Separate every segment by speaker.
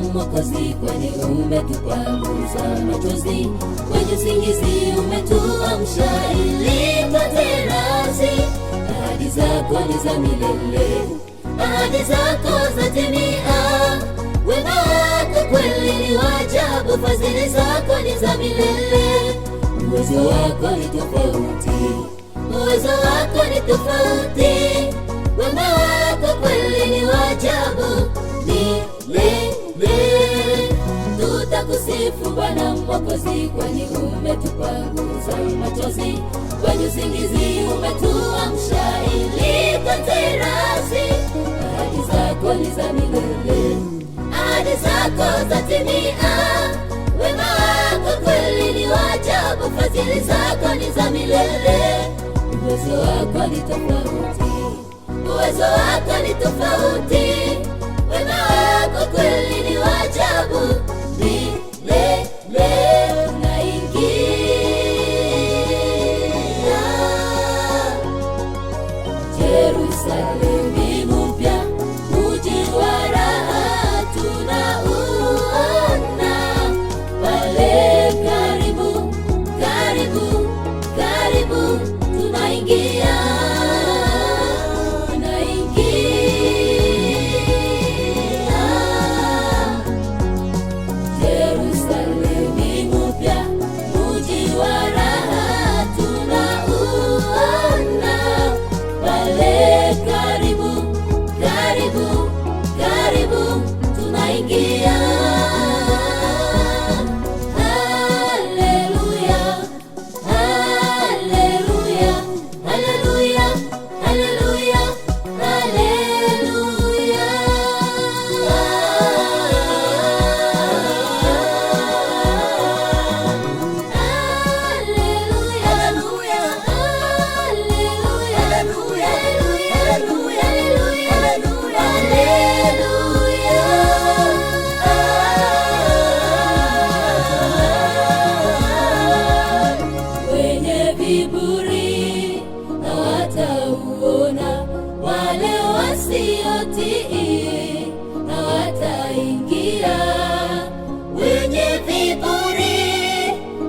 Speaker 1: Mwokozi, kwani umetupanguza machozi, kwenye usingizi umetuamsha ili tupate radhi. Ahadi zako ni za milele, ahadi zako zatimia. Wema wako kweli ni wa ajabu, fadhili zako ni za milele. Uwezo wako ni tofauti, uwezo wako ni tofauti. Wema wako kweli ni wa ajabu milele. Tutakusifu Bwana Mwokozi, kwani umetupanguza machozi, kwenye usingizi umetuamsha ili tupate radhi. Ahadi zako ni za milele, ahadi zako zatimia. Wema wako kweli ni wa ajabu, fadhili zako ni za milele. Uwezo wako ni tofauti, uwezo wako ni tofauti. Wema wako kweli ni wa ajabu milele. Tunaingia Yerusalemu mpya, mji wa raha tunauona pale karibu, karibu, karibu. Tunaingia Yerusalemu mpya, mji wa raha tunauona pale karibu, karibu, karibu. Tunaingia. Haleluya, haleluya, haleluya, haleluya, haleluya. Wenye viburi hawatauona, wale wasiotii hawataingia. Wenye viburi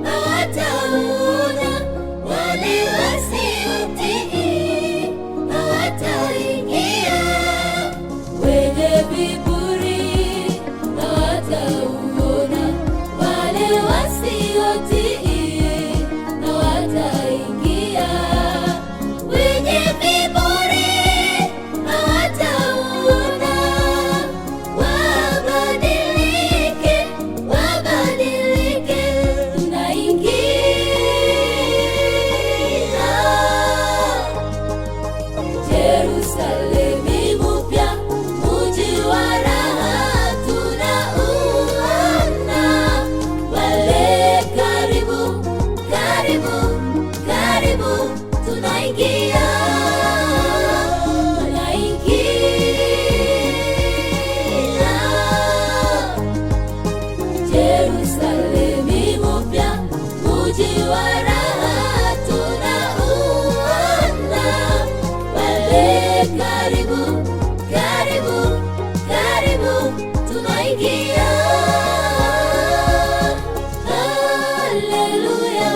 Speaker 1: hawatauona, wale wasiotii hawataingia. Wenye viburi hawatauona, wale wasiotii hawataingia. Wenye viburi hawatauona, wabadilike, wabadilike. Tunaingia Yerusalemu mpya, mji wa raha tunauona pale karibu, karibu, karibu. Tunaingia, tunaingia Yerusalemu mpya, mji wa raha tunauona pale karibu, karibu, karibu. Tunaingia. Haleluya.